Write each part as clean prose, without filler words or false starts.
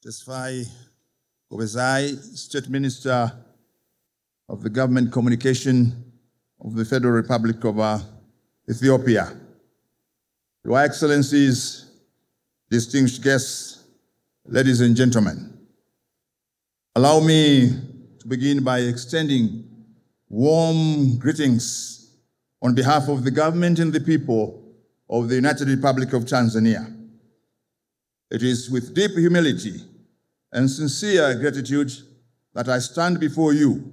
Tesfaye Kobezai, State Minister of the Government Communication of the Federal Republic of Ethiopia. Your Excellencies, distinguished guests, ladies and gentlemen, allow me to begin by extending warm greetings on behalf of the government and the people of the United Republic of Tanzania. It is with deep humility and sincere gratitude that I stand before you.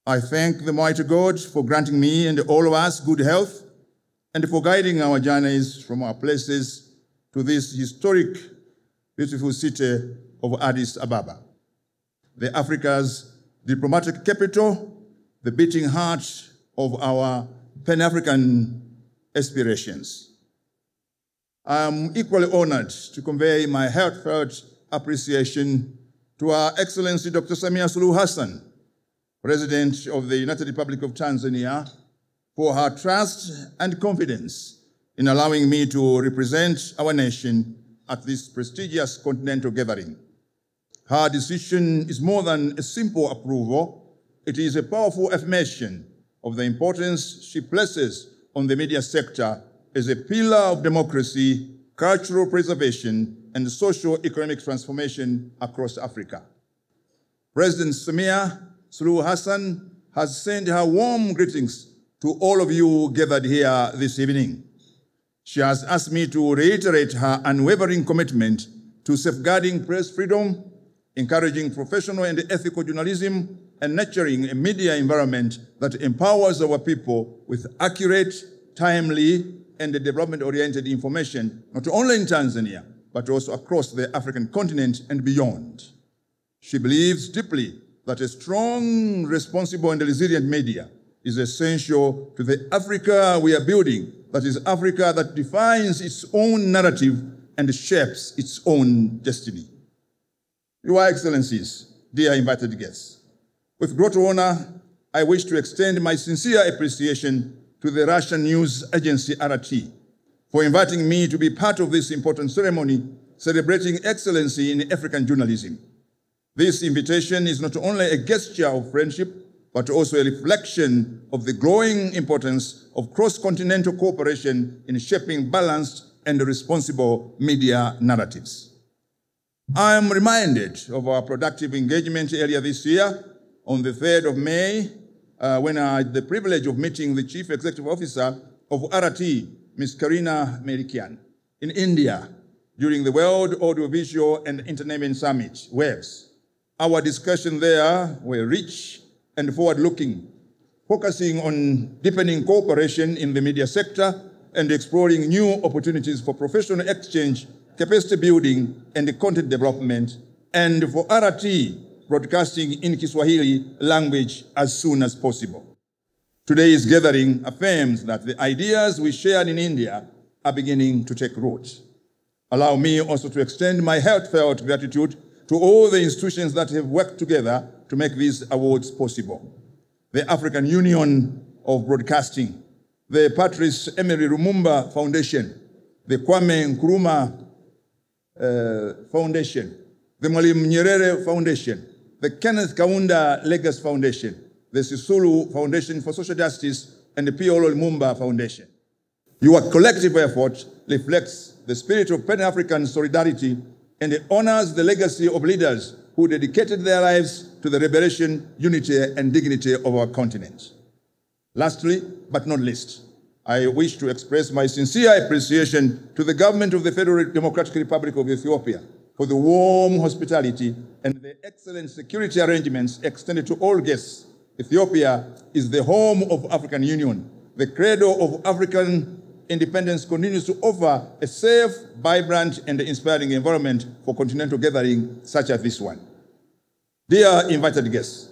I thank the mighty God for granting me and all of us good health and for guiding our journeys from our places to this historic, beautiful city of Addis Ababa, the Africa's diplomatic capital, the beating heart of our Pan-African aspirations. I am equally honored to convey my heartfelt appreciation to Our Excellency Dr. Samia Suluhu Hassan, President of the United Republic of Tanzania, for her trust and confidence in allowing me to represent our nation at this prestigious continental gathering. Her decision is more than a simple approval. It is a powerful affirmation of the importance she places on the media sector as a pillar of democracy, cultural preservation, and socio-economic transformation across Africa. President Samia Suluhu Hassan has sent her warm greetings to all of you gathered here this evening. She has asked me to reiterate her unwavering commitment to safeguarding press freedom, encouraging professional and ethical journalism, and nurturing a media environment that empowers our people with accurate, timely, and development-oriented information, not only in Tanzania, but also across the African continent and beyond. She believes deeply that a strong, responsible, and resilient media is essential to the Africa we are building, that is Africa that defines its own narrative and shapes its own destiny. Your Excellencies, dear invited guests, with great honor, I wish to extend my sincere appreciation to the Russian news agency RT for inviting me to be part of this important ceremony celebrating excellency in African journalism. This invitation is not only a gesture of friendship, but also a reflection of the growing importance of cross-continental cooperation in shaping balanced and responsible media narratives. I am reminded of our productive engagement earlier this year on the 3rd of May, when I had the privilege of meeting the Chief Executive Officer of RT, Ms. Karina Melikian, in India during the World Audiovisual and Entertainment Summit, WAVES. Our discussions there were rich and forward-looking, focusing on deepening cooperation in the media sector and exploring new opportunities for professional exchange, capacity building, and content development, and for RT broadcasting in Kiswahili language as soon as possible. Today's gathering affirms that the ideas we shared in India are beginning to take root. Allow me also to extend my heartfelt gratitude to all the institutions that have worked together to make these awards possible. The African Union of Broadcasting, the Patrice Emery Lumumba Foundation, the Kwame Nkrumah Foundation, the Mwalimu Nyerere Foundation, the Kenneth Kaunda Legacy Foundation, the Sisulu Foundation for Social Justice, and the P.O. Lumumba Foundation. Your collective effort reflects the spirit of Pan-African solidarity and it honors the legacy of leaders who dedicated their lives to the liberation, unity, and dignity of our continent. Lastly, but not least, I wish to express my sincere appreciation to the government of the Federal Democratic Republic of Ethiopia for the warm hospitality and the excellent security arrangements extended to all guests. Ethiopia is the home of African Union. The cradle of African independence continues to offer a safe, vibrant, and inspiring environment for continental gathering such as this one. Dear invited guests,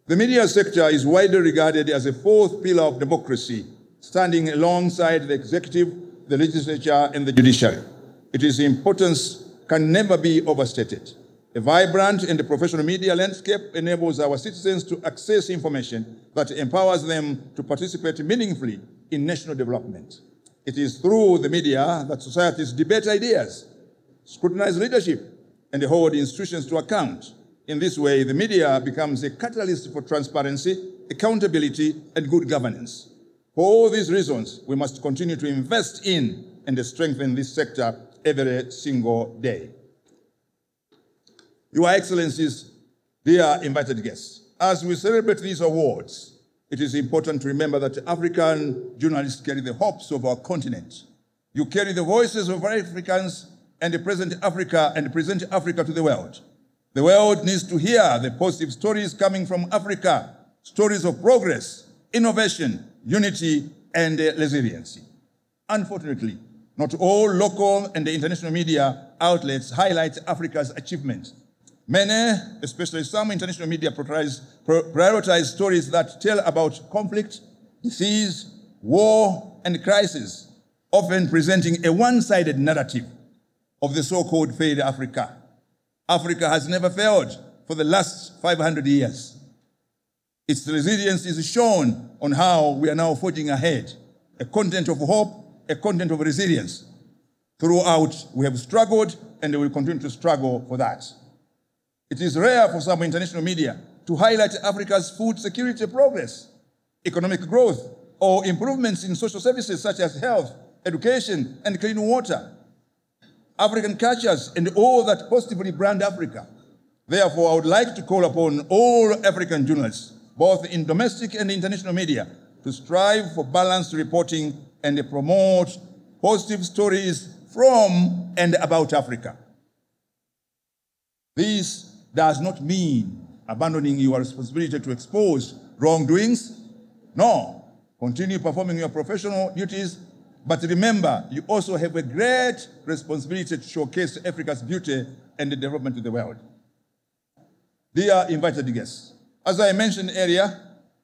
the media sector is widely regarded as a fourth pillar of democracy, standing alongside the executive, the legislature, and the judiciary. Its importance can never be overstated. A vibrant and professional media landscape enables our citizens to access information that empowers them to participate meaningfully in national development. It is through the media that societies debate ideas, scrutinize leadership, and hold institutions to account. In this way, the media becomes a catalyst for transparency, accountability, and good governance. For all these reasons, we must continue to invest in and strengthen this sector every single day. Your Excellencies, dear invited guests, as we celebrate these awards, it is important to remember that African journalists carry the hopes of our continent. You carry the voices of Africans and present Africa to the world. The world needs to hear the positive stories coming from Africa, stories of progress, innovation, unity, and resiliency. Unfortunately, not all local and international media outlets highlight Africa's achievements. Many, especially some international media, prioritize stories that tell about conflict, disease, war, and crisis, often presenting a one-sided narrative of the so-called failed Africa. Africa has never failed for the last 500 years. Its resilience is shown on how we are now forging ahead, a continent of hope, a continent of resilience. Throughout, we have struggled and we will continue to struggle for that. It is rare for some international media to highlight Africa's food security progress, economic growth, or improvements in social services such as health, education, and clean water. African cultures and all that positively brand Africa. Therefore, I would like to call upon all African journalists, both in domestic and international media, to strive for balanced reporting and promote positive stories from and about Africa. This does not mean abandoning your responsibility to expose wrongdoings. No, continue performing your professional duties, but remember, you also have a great responsibility to showcase Africa's beauty and the development of the world. Dear invited guests, as I mentioned earlier,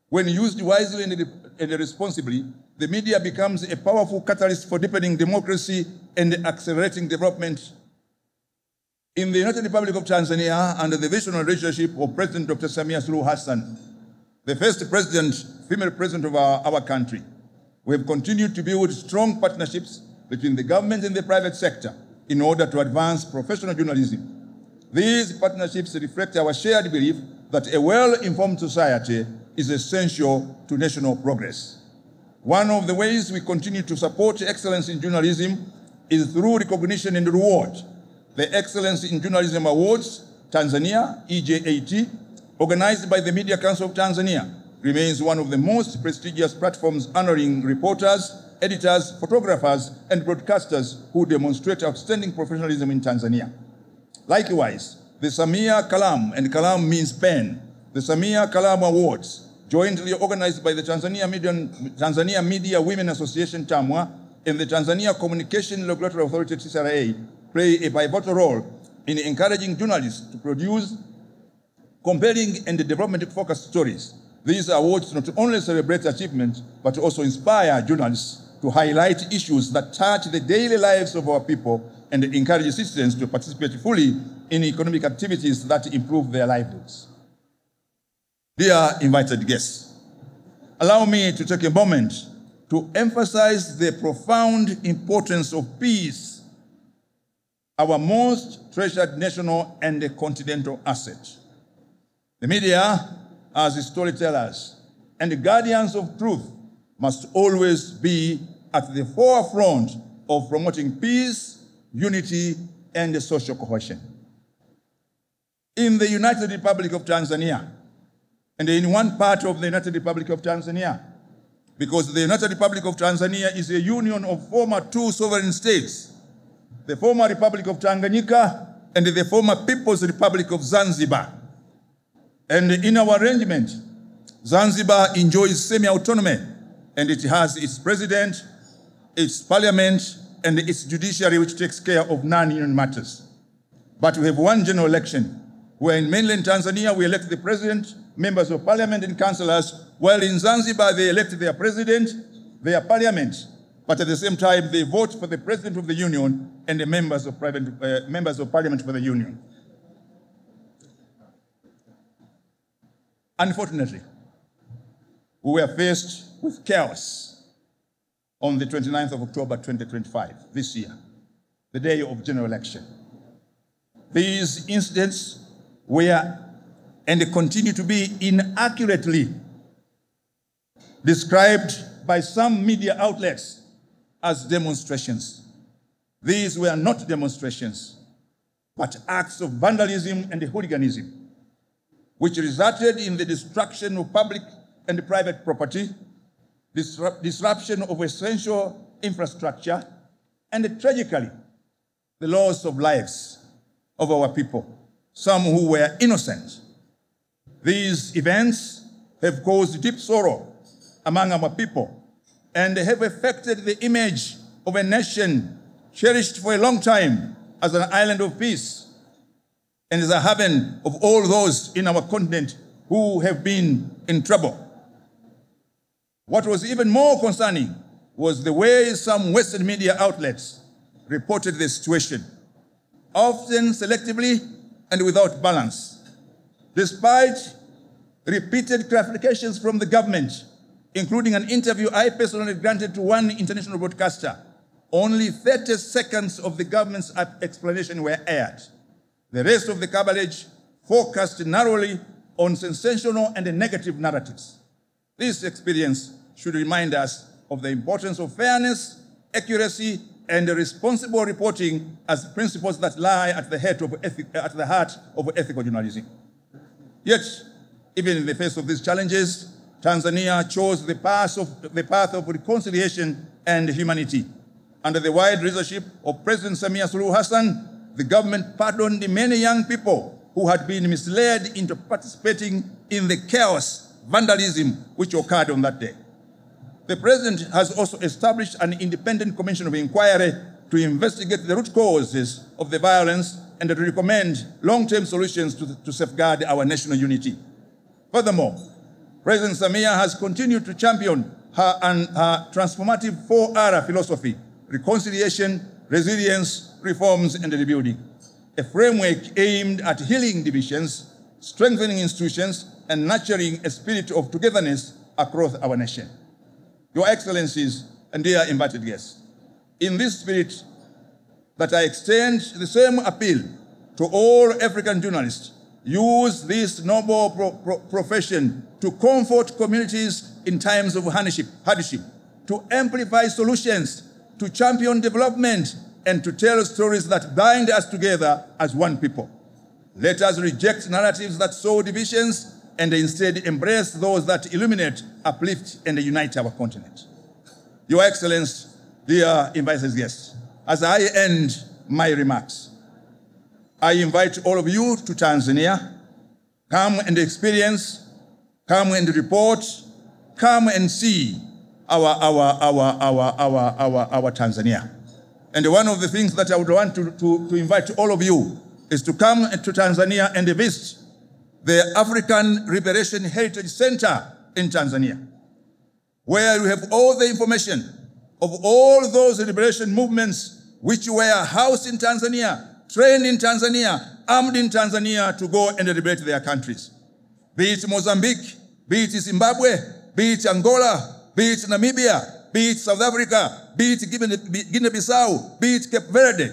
when used wisely and responsibly, the media becomes a powerful catalyst for deepening democracy and accelerating development. In the United Republic of Tanzania, under the visionary leadership of President Dr. Samia Suluhu Hassan, the first female president of our country, we have continued to build strong partnerships between the government and the private sector in order to advance professional journalism. These partnerships reflect our shared belief that a well-informed society is essential to national progress. One of the ways we continue to support excellence in journalism is through recognition and reward. The Excellence in Journalism Awards, Tanzania, EJAT, organized by the Media Council of Tanzania, remains one of the most prestigious platforms honoring reporters, editors, photographers, and broadcasters who demonstrate outstanding professionalism in Tanzania. Likewise, the Samia Kalam, and Kalam means pen, the Samia Kalam Awards, jointly organized by the Tanzania Media Women Association, TAMWA, and the Tanzania Communication Regulatory Authority, TCRA, play a pivotal role in encouraging journalists to produce compelling and development-focused stories. These awards not only celebrate achievements, but also inspire journalists to highlight issues that touch the daily lives of our people and encourage citizens to participate fully in economic activities that improve their livelihoods. Dear invited guests, allow me to take a moment to emphasize the profound importance of peace, our most treasured national and continental asset. The media, as storytellers and guardians of truth, must always be at the forefront of promoting peace, unity, and social cohesion. In the United Republic of Tanzania, and in one part of the United Republic of Tanzania, because the United Republic of Tanzania is a union of former two sovereign states, the former Republic of Tanganyika and the former People's Republic of Zanzibar. And in our arrangement, Zanzibar enjoys semi-autonomy, and it has its president, its parliament, and its judiciary, which takes care of non-union matters. But we have one general election, where in mainland Tanzania, we elect the president, members of parliament, and councillors, while in Zanzibar, they elect their president, their parliament, but at the same time, they vote for the president of the union and the members of parliament for the union. Unfortunately, we were faced with chaos on the 29th of October 2025, this year, the day of general election. These incidents were and continue to be inaccurately described by some media outlets as demonstrations. These were not demonstrations, but acts of vandalism and hooliganism, which resulted in the destruction of public and private property, disruption of essential infrastructure, and tragically, the loss of lives of our people, some who were innocent. These events have caused deep sorrow among our people and have affected the image of a nation cherished for a long time as an island of peace and as a haven of all those in our continent who have been in trouble. What was even more concerning was the way some Western media outlets reported the situation, often selectively and without balance. Despite repeated clarifications from the government, including an interview I personally granted to one international broadcaster, only 30 seconds of the government's explanation were aired. The rest of the coverage focused narrowly on sensational and negative narratives. This experience should remind us of the importance of fairness, accuracy, and responsible reporting as principles that lie at the heart of ethical journalism. Yet, even in the face of these challenges, Tanzania chose the path of reconciliation and humanity. Under the wide leadership of President Samia Suluhu Hassan, the government pardoned many young people who had been misled into participating in the chaos, vandalism which occurred on that day. The President has also established an independent commission of inquiry to investigate the root causes of the violence and to recommend long-term solutions to safeguard our national unity. Furthermore, President Samia has continued to champion her transformative 4R philosophy: reconciliation, resilience, reforms, and rebuilding, a framework aimed at healing divisions, strengthening institutions, and nurturing a spirit of togetherness across our nation. Your Excellencies and dear invited guests, in this spirit that I extend the same appeal to all African journalists, use this noble profession to comfort communities in times of hardship, to amplify solutions, to champion development, and to tell stories that bind us together as one people. Let us reject narratives that sow divisions and instead embrace those that illuminate, uplift, and unite our continent. Your Excellency, dear invited guests, as I end my remarks, I invite all of you to Tanzania. Come and experience, come and report, come and see our Tanzania. And one of the things that I would want to invite all of you is to come to Tanzania and visit the African Liberation Heritage Center in Tanzania, where we have all the information of all those liberation movements which were housed in Tanzania, trained in Tanzania, armed in Tanzania to go and liberate their countries. Be it Mozambique, be it Zimbabwe, be it Angola, be it Namibia, be it South Africa, be it Guinea-Bissau, be it Cape Verde,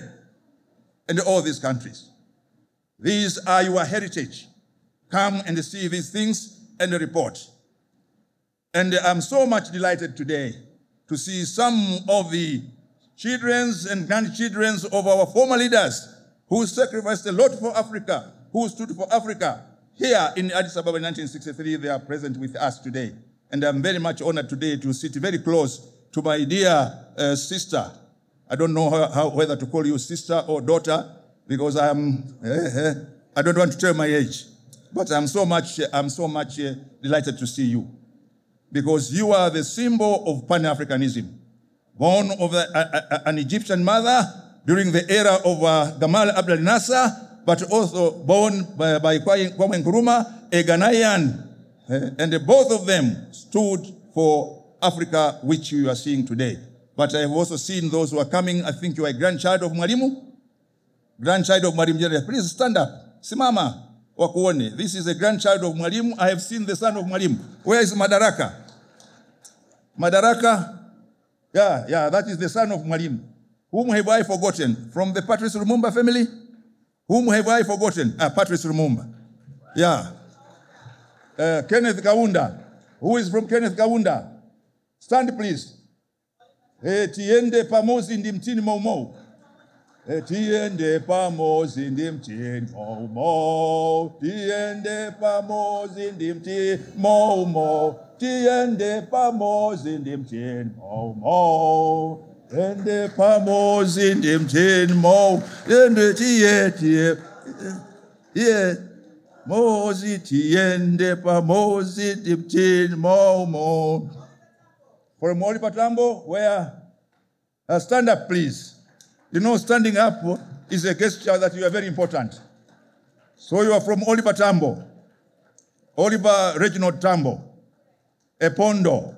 and all these countries. These are your heritage. Come and see these things and report. And I'm so much delighted today to see some of the children and grandchildren of our former leaders who sacrificed a lot for Africa, who stood for Africa. Here in Addis Ababa in 1963, they are present with us today. And I'm very much honored today to sit very close to my dear sister. I don't know whether to call you sister or daughter, because I don't want to tell my age. But I'm so much delighted to see you, because you are the symbol of Pan-Africanism, born of an Egyptian mother during the era of Gamal Abdel Nasser, but also born by Kwame Nkrumah, a Ghanaian, and both of them stood for Africa, which you are seeing today. But I have also seen those who are coming. I think you are a grandchild of Mwalimu. Grandchild of Mwalimu Nyerere. Please stand up. Simama. Wakuone. This is a grandchild of Mwalimu. I have seen the son of Mwalimu. Where is Madaraka? Madaraka? Yeah, that is the son of Mwalimu. Whom have I forgotten? From the Patrice Lumumba family? Whom have I forgotten? Patrice Lumumba. Yeah. Kenneth Kaunda. Who is from Kenneth Kaunda? Stand, please. Tiende pamozi ndi mtini momo. Tiende pamozi ndi mtini momo. Tiende pamozi ndi mtini momo. Tiende pamozi ndi mtini momo. Tiende pamozi ndi mtini momo. Tiende mozi tiende pamozi ndi mtini momo. For Oliver Tambo, where stand up, please. You know, standing up is a gesture that you are very important. So you are from Oliver Tambo, Oliver Reginald Tambo, a Pondo,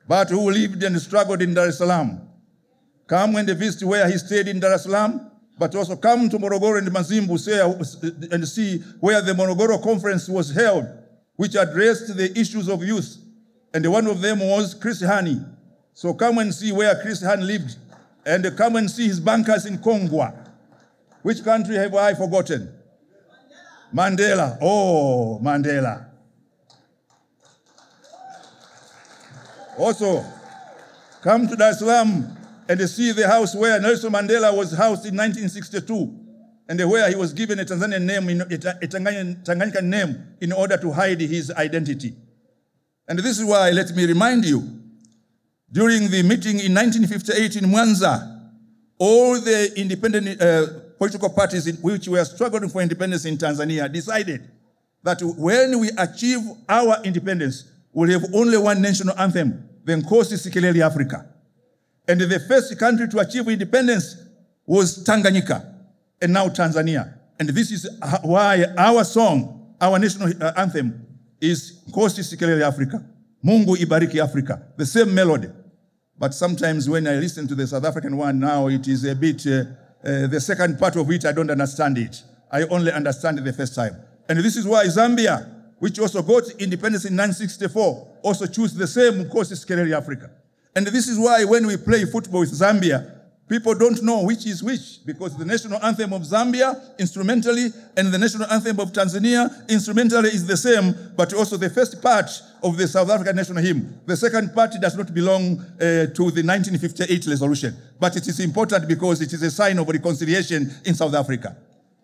but who lived and struggled in Dar es Salaam. Come and visit where he stayed in Dar es Salaam, but also come to Morogoro and Mazimbu and see where the Morogoro conference was held, which addressed the issues of youth. And one of them was Chris Hani. So come and see where Chris Hani lived. And come and see his bankers in Kongwa. Which country have I forgotten? Mandela. Oh, Mandela. Also, come to Dar es Salaam and see the house where Nelson Mandela was housed in 1962, and where he was given a Tanzanian name, a Tanganyika name, in order to hide his identity. And this is why, let me remind you, during the meeting in 1958 in Mwanza, all the independent political parties which were struggling for independence in Tanzania decided that when we achieve our independence, we'll have only one national anthem, the Nkosi Sikeleli Africa. And the first country to achieve independence was Tanganyika, and now Tanzania. And this is why our song, our national anthem, is Nkosi Sikeleli Africa. Mungu Ibariki Africa. The same melody. But sometimes when I listen to the South African one now, it is a bit, the second part of it, I don't understand it. I only understand it the first time. And this is why Zambia, which also got independence in 1964, also chose the same Nkosi Sikeleli Africa. And this is why when we play football with Zambia, people don't know which is which, because the national anthem of Zambia, instrumentally, and the national anthem of Tanzania, instrumentally, is the same, but also the first part of the South African national hymn. The second part does not belong to the 1958 resolution, but it is important because it is a sign of reconciliation in South Africa.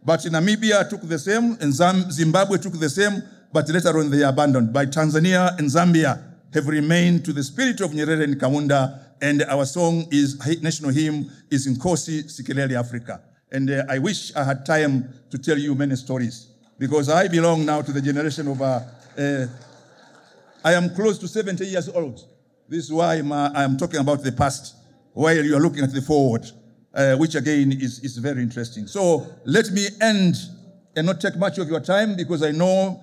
But Namibia took the same, and Zimbabwe took the same, but later on they abandoned. But Tanzania and Zambia have remained to the spirit of Nyerere and Kaunda, and our song is, national hymn is Nkosi Sikeleli Africa. And I wish I had time to tell you many stories, because I belong now to the generation of, I am close to 70 years old. This is why I am talking about the past, while you are looking at the forward, which again is very interesting. So let me end and not take much of your time, because I know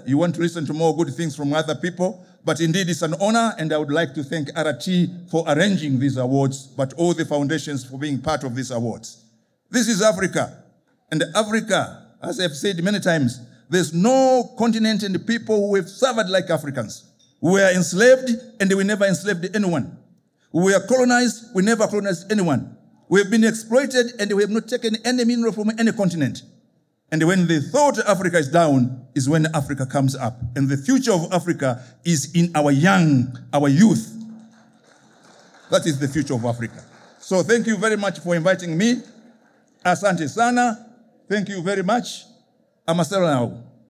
you want to listen to more good things from other people. But indeed, it's an honor, and I would like to thank RT for arranging these awards, but all the foundations for being part of these awards. This is Africa. And Africa, as I've said many times, there's no continent and people who have suffered like Africans. We were enslaved, and we never enslaved anyone. We were colonized, we never colonized anyone. We have been exploited, and we have not taken any mineral from any continent. And when they thought Africa is down, is when Africa comes up. And the future of Africa is in our young, our youth. That is the future of Africa. So thank you very much for inviting me. Asante sana. Thank you very much. Amasela now.